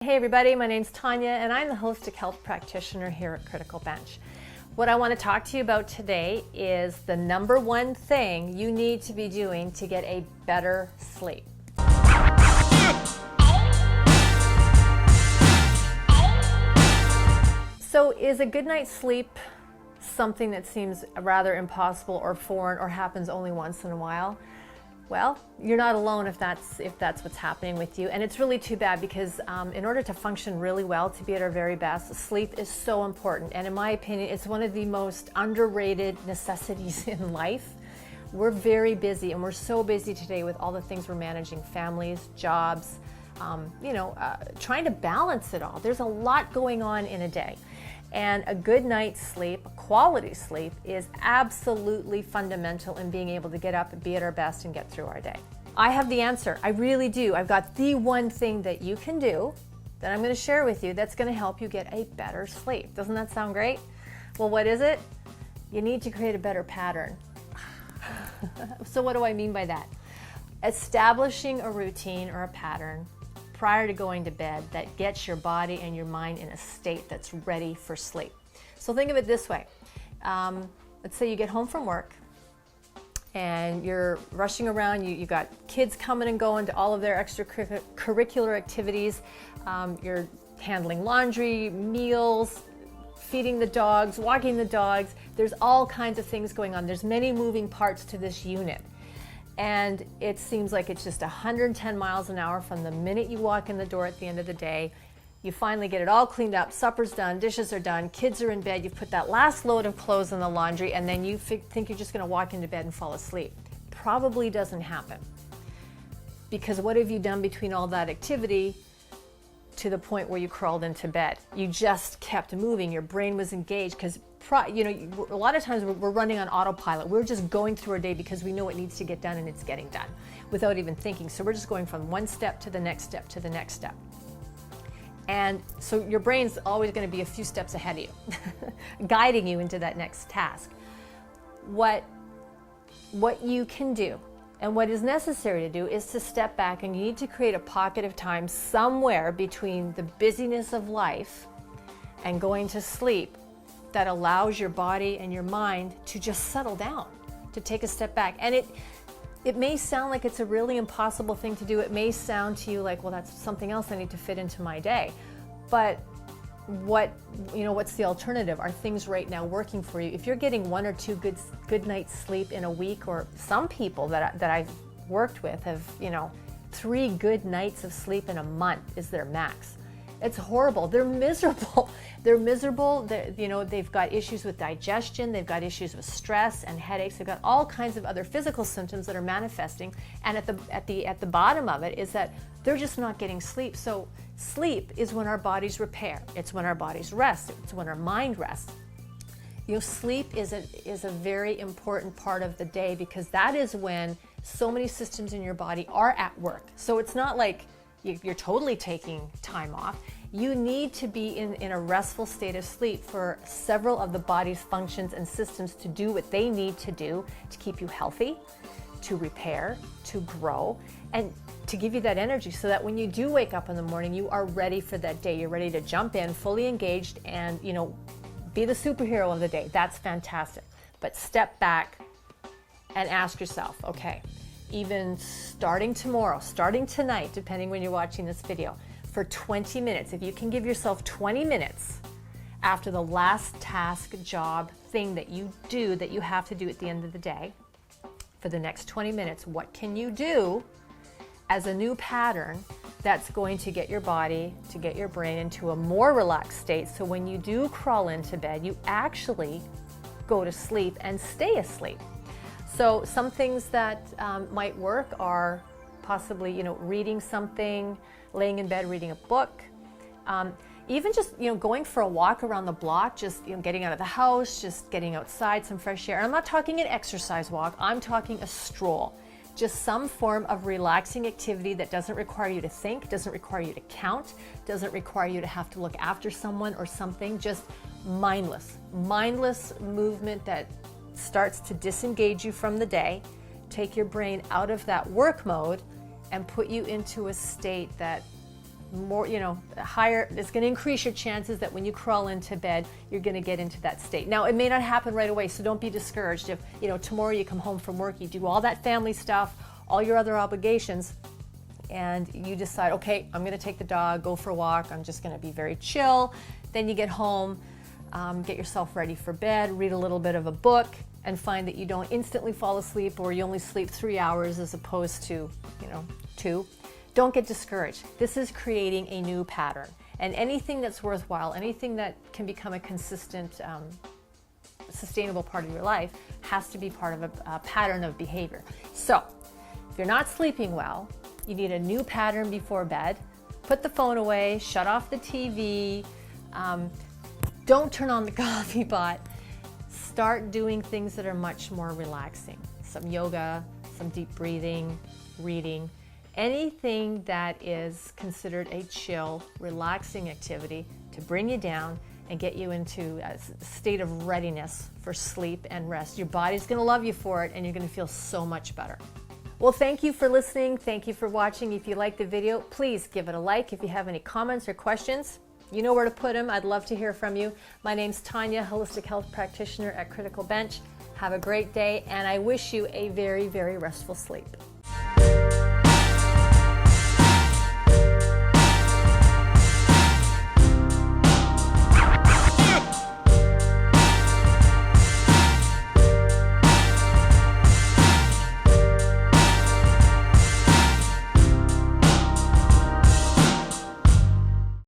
Hey everybody, my name's Tanya and I'm the holistic health practitioner here at Critical Bench. What I want to talk to you about today is the number one thing you need to be doing to get a better sleep. So is a good night's sleep something that seems rather impossible or foreign or happens only once in a while? Well, you're not alone if that's what's happening with you. And it's really too bad because in order to function really well, to be at our very best, sleep is so important. And in my opinion, it's one of the most underrated necessities in life. We're very busy and we're so busy today with all the things we're managing, families, jobs, trying to balance it all. There's a lot going on in a day. And a good night's sleep, quality sleep, is absolutely fundamental in being able to get up and be at our best and get through our day. I have the answer, I really do. I've got the one thing that you can do that I'm going to share with you that's going to help you get a better sleep. Doesn't that sound great? Well, what is it? You need to create a better pattern. So what do I mean by that? Establishing a routine or a pattern prior to going to bed that gets your body and your mind in a state that's ready for sleep. So think of it this way. Let's say you get home from work and you're rushing around, you got kids coming and going to all of their extracurricular activities, you're handling laundry, meals, feeding the dogs, walking the dogs. There's all kinds of things going on. There's many moving parts to this unit. And it seems like it's just 110 miles an hour from the minute you walk in the door at the end of the day. You finally get it all cleaned up, supper's done, dishes are done, kids are in bed, you've put that last load of clothes in the laundry, and then you think you're just gonna walk into bed and fall asleep. Probably doesn't happen. Because what have you done between all that activity to the point where you crawled into bed? You just kept moving, your brain was engaged, because a lot of times we're running on autopilot. We're just going through our day because we know what needs to get done and it's getting done without even thinking. So we're just going from one step to the next step to the next step. And so your brain's always going to be a few steps ahead of you, guiding you into that next task. What you can do and what is necessary to do is to step back, and you need to create a pocket of time somewhere between the busyness of life and going to sleep that allows your body and your mind to just settle down, to take a step back. And it may sound like it's a really impossible thing to do. It may sound to you like, well, that's something else I need to fit into my day. But what's the alternative? Are things right now working for you? If you're getting one or two good nights sleep in a week, or some people that I've worked with have, 3 good nights of sleep in a month is their max. It's horrible. They're miserable. They're miserable. They've got issues with digestion. They've got issues with stress and headaches. They've got all kinds of other physical symptoms that are manifesting. And at the bottom of it is that they're just not getting sleep. So sleep is when our bodies repair. It's when our bodies rest. It's when our mind rests. Sleep is a very important part of the day, because that is when so many systems in your body are at work. So it's not like you're totally taking time off. You need to be in a restful state of sleep for several of the body's functions and systems to do what they need to do to keep you healthy, to repair, to grow, and to give you that energy so that when you do wake up in the morning, you are ready for that day. You're ready to jump in, fully engaged, and be the superhero of the day. That's fantastic. But step back and ask yourself, okay, even starting tomorrow, starting tonight, depending when you're watching this video, for 20 minutes, if you can give yourself 20 minutes after the last task, job, thing that you do, that you have to do at the end of the day, for the next 20 minutes, what can you do as a new pattern that's going to get your body, to get your brain into a more relaxed state, so when you do crawl into bed, you actually go to sleep and stay asleep. So some things that might work are possibly, reading something, laying in bed, reading a book, even just, going for a walk around the block, just, getting out of the house, just getting outside, some fresh air. And I'm not talking an exercise walk, I'm talking a stroll. Just some form of relaxing activity that doesn't require you to think, doesn't require you to count, doesn't require you to have to look after someone or something, just mindless movement that starts to disengage you from the day, take your brain out of that work mode, and put you into a state that more, higher, it's going to increase your chances that when you crawl into bed, you're going to get into that state. Now, it may not happen right away, so don't be discouraged. If, tomorrow you come home from work, you do all that family stuff, all your other obligations, and you decide, okay, I'm going to take the dog, go for a walk, I'm just going to be very chill. Then you get home, get yourself ready for bed, read a little bit of a book, and find that you don't instantly fall asleep, or you only sleep 3 hours as opposed to, 2. Don't get discouraged. This is creating a new pattern. And anything that's worthwhile, anything that can become a consistent, sustainable part of your life has to be part of a pattern of behavior. So, if you're not sleeping well, you need a new pattern before bed. Put the phone away, shut off the TV, don't turn on the coffee pot. Start doing things that are much more relaxing. Some yoga, some deep breathing, reading. Anything that is considered a chill, relaxing activity to bring you down and get you into a state of readiness for sleep and rest. Your body's going to love you for it, and you're going to feel so much better. Well, thank you for listening. Thank you for watching. If you liked the video, please give it a like. If you have any comments or questions, you know where to put them. I'd love to hear from you. My name's Tanya, Holistic Health Practitioner at Critical Bench. Have a great day, and I wish you a very, very restful sleep.